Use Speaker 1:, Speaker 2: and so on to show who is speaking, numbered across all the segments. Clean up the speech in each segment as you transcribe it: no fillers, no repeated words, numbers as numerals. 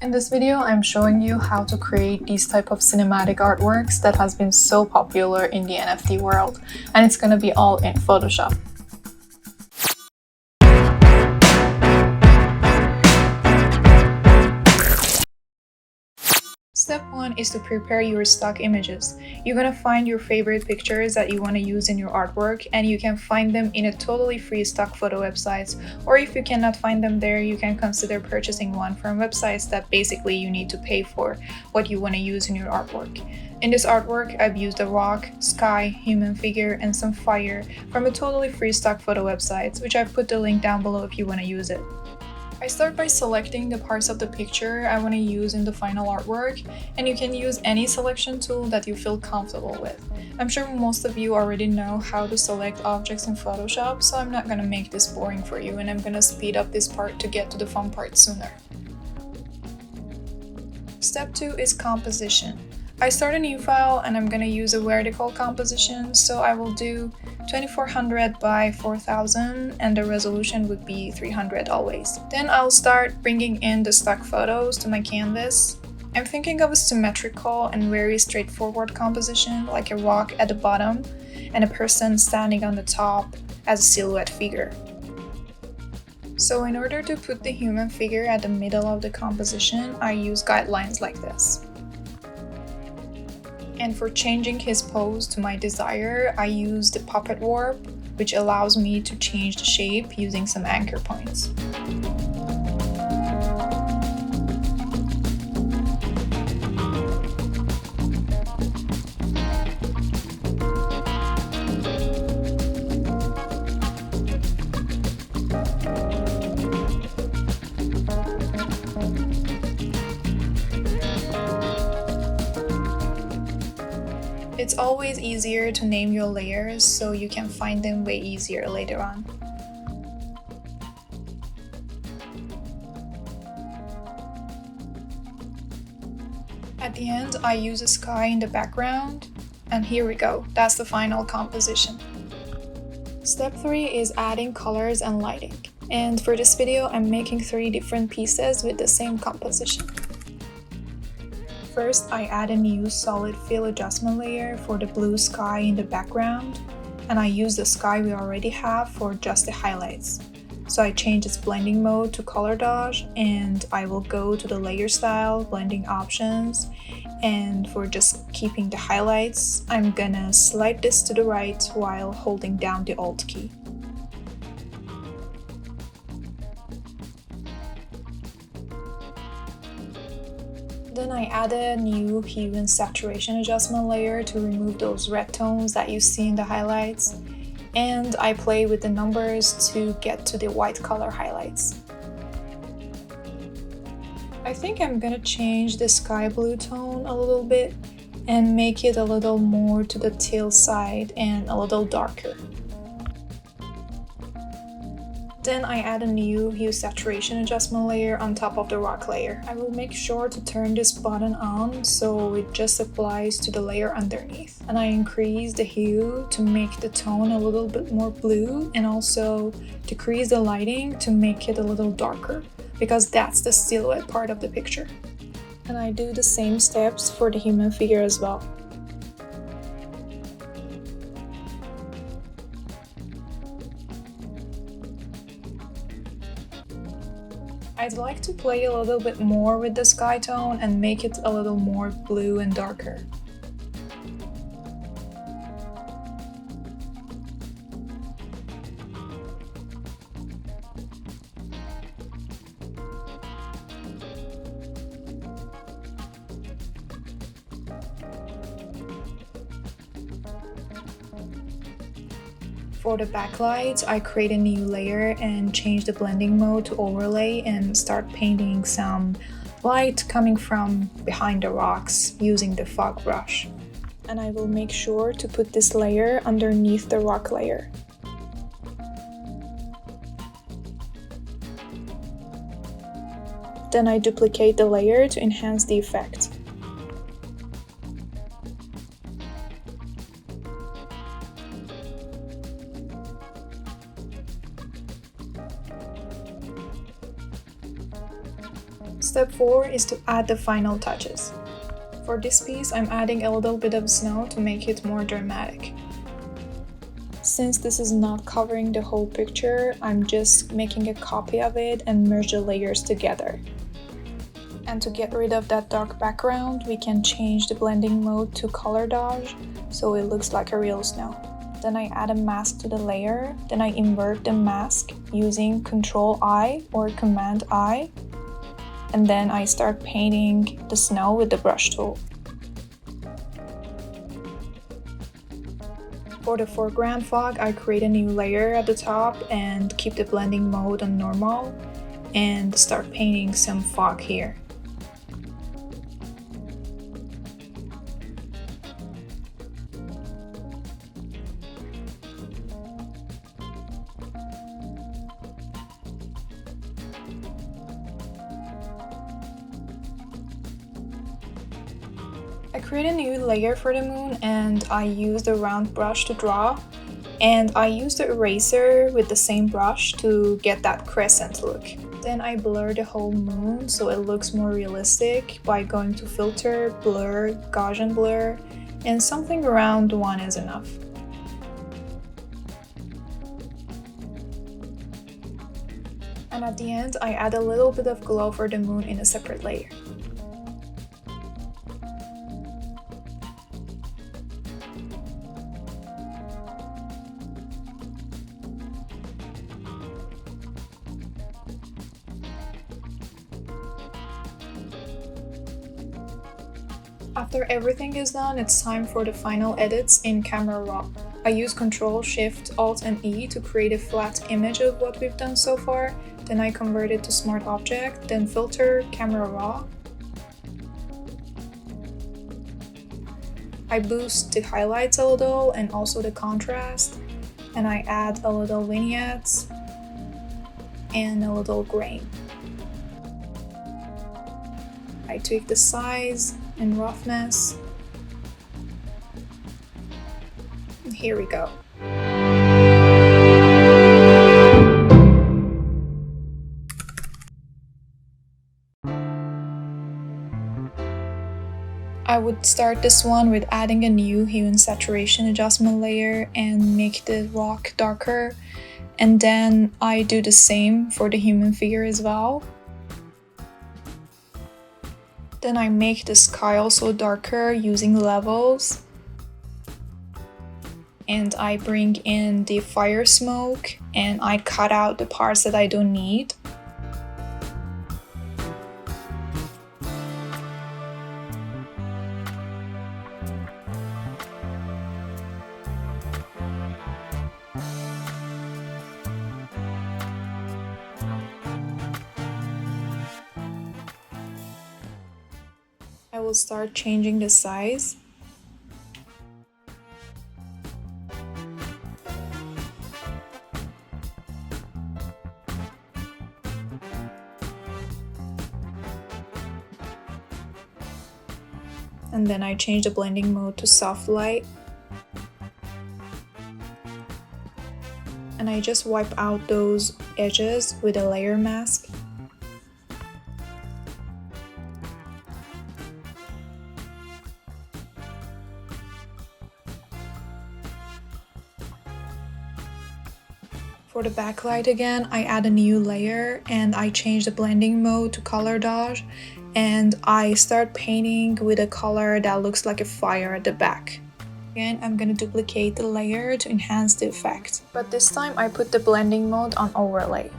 Speaker 1: In this video, I'm showing you how to create these type of cinematic artworks that has been so popular in the NFT world, and it's gonna be all in Photoshop. Step 1 is to prepare your stock images. You're gonna find your favorite pictures that you want to use in your artwork, and you can find them in a totally free stock photo websites, or if you cannot find them there, you can consider purchasing one from websites that basically you need to pay for what you want to use in your artwork. In this artwork, I've used a rock, sky, human figure, and some fire from a totally free stock photo websites, which I've put the link down below if you want to use it. I start by selecting the parts of the picture I want to use in the final artwork, and you can use any selection tool that you feel comfortable with. I'm sure most of you already know how to select objects in Photoshop, so I'm not going to make this boring for you, and I'm going to speed up this part to get to the fun part sooner. Step 2 is composition. I start a new file and I'm going to use a vertical composition, so I will do 2400 by 4000 and the resolution would be 300 always. Then I'll start bringing in the stock photos to my canvas. I'm thinking of a symmetrical and very straightforward composition, like a rock at the bottom and a person standing on the top as a silhouette figure. So in order to put the human figure at the middle of the composition, I use guidelines like this. And for changing his pose to my desire, I use the puppet warp, which allows me to change the shape using some anchor points. It's always easier to name your layers so you can find them way easier later on. At the end, I use a sky in the background, and here we go, that's the final composition. Step 3 is adding colors and lighting. And for this video, I'm making 3 different pieces with the same composition. First, I add a new solid fill adjustment layer for the blue sky in the background, and I use the sky we already have for just the highlights. So I change its blending mode to color dodge, and I will go to the layer style, blending options, and for just keeping the highlights, I'm gonna slide this to the right while holding down the Alt key. Then I add a new hue and saturation adjustment layer to remove those red tones that you see in the highlights, and I play with the numbers to get to the white color highlights. I think I'm gonna change the sky blue tone a little bit and make it a little more to the teal side and a little darker. Then I add a new hue saturation adjustment layer on top of the rock layer. I will make sure to turn this button on so it just applies to the layer underneath. And I increase the hue to make the tone a little bit more blue, and also decrease the lighting to make it a little darker, because that's the silhouette part of the picture. And I do the same steps for the human figure as well. I'd like to play a little bit more with the sky tone and make it a little more blue and darker. For the backlight, I create a new layer and change the blending mode to overlay and start painting some light coming from behind the rocks using the fog brush. And I will make sure to put this layer underneath the rock layer. Then I duplicate the layer to enhance the effect. Step 4 is to add the final touches. For this piece, I'm adding a little bit of snow to make it more dramatic. Since this is not covering the whole picture, I'm just making a copy of it and merge the layers together. And to get rid of that dark background, we can change the blending mode to color dodge so it looks like a real snow. Then I add a mask to the layer, then I invert the mask using Ctrl-I or Command-I, and then I start painting the snow with the brush tool. For the foreground fog, I create a new layer at the top and keep the blending mode on normal and start painting some fog here. I create a new layer for the moon and I use the round brush to draw, and I use the eraser with the same brush to get that crescent look. Then I blur the whole moon so it looks more realistic by going to filter, blur, Gaussian blur, and something around 1 is enough. And at the end, I add a little bit of glow for the moon in a separate layer. After everything is done, it's time for the final edits in Camera Raw. I use Ctrl, Shift, Alt and E to create a flat image of what we've done so far. Then I convert it to Smart Object, then Filter, Camera Raw. I boost the highlights a little and also the contrast. And I add a little vignettes and a little grain. I tweak the size and roughness. And here we go. I would start this one with adding a new hue and saturation adjustment layer and make the rock darker, and then I do the same for the human figure as well. Then I make the sky also darker using levels. And I bring in the fire smoke and I cut out the parts that I don't need. I will start changing the size. And then I change the blending mode to soft light. And I just wipe out those edges with a layer mask. For the backlight again, I add a new layer and I change the blending mode to color dodge, and I start painting with a color that looks like a fire at the back. Again, I'm gonna duplicate the layer to enhance the effect, but this time I put the blending mode on overlay.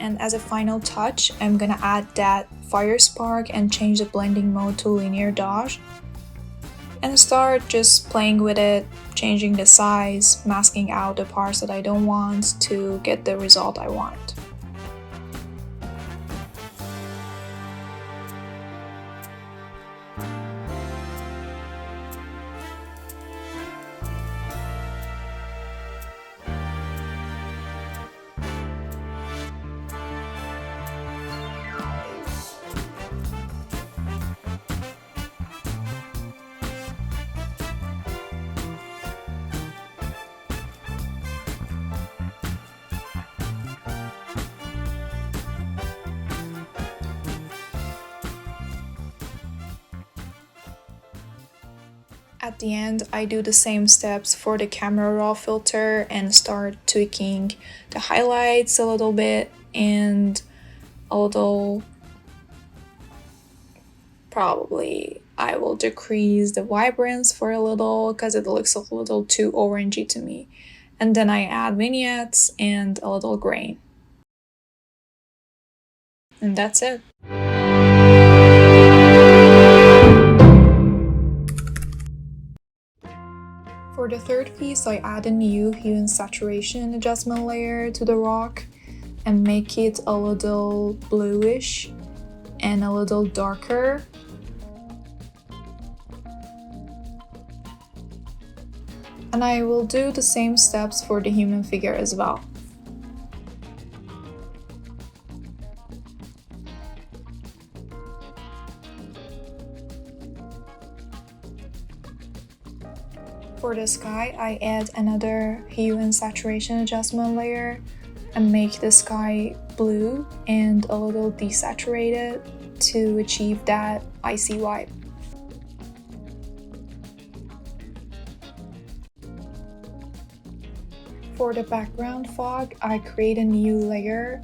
Speaker 1: And as a final touch, I'm gonna add that fire spark and change the blending mode to linear dodge. And start just playing with it, changing the size, masking out the parts that I don't want to get the result I want. At the end, I do the same steps for the camera raw filter and start tweaking the highlights a little bit and a little, probably I will decrease the vibrance for a little because it looks a little too orangey to me. And then I add vignettes and a little grain. And that's it. For the third piece, I add a new hue and saturation adjustment layer to the rock and make it a little bluish and a little darker. And I will do the same steps for the human figure as well. For the sky, I add another hue and saturation adjustment layer and make the sky blue and a little desaturated to achieve that icy vibe. For the background fog, I create a new layer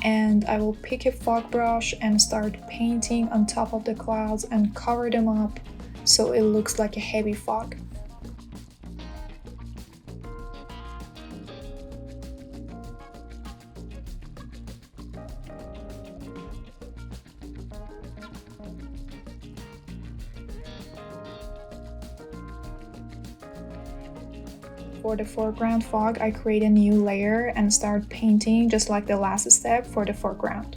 Speaker 1: and I will pick a fog brush and start painting on top of the clouds and cover them up so it looks like a heavy fog. For the foreground fog, I create a new layer and start painting just like the last step for the foreground.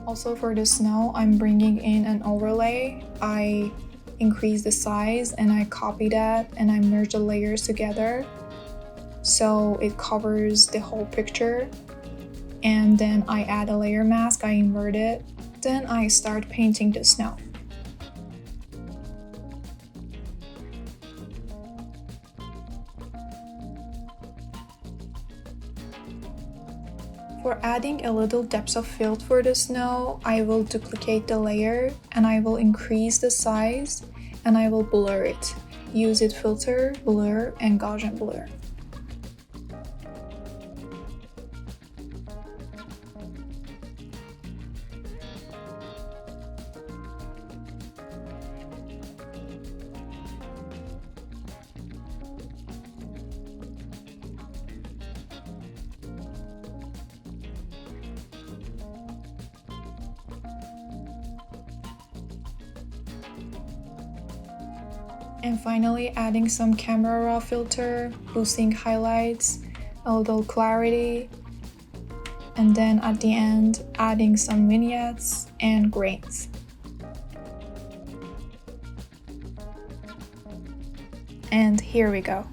Speaker 1: Also for the snow, I'm bringing in an overlay. I increase the size and I copy that and I merge the layers together so it covers the whole picture. And then I add a layer mask, I invert it, then I start painting the snow. For adding a little depth of field for the snow, I will duplicate the layer and I will increase the size and I will blur it. Use it filter, blur, and Gaussian blur. And finally adding some camera raw filter, boosting highlights, a little clarity, and then at the end adding some vignettes and grains. And here we go.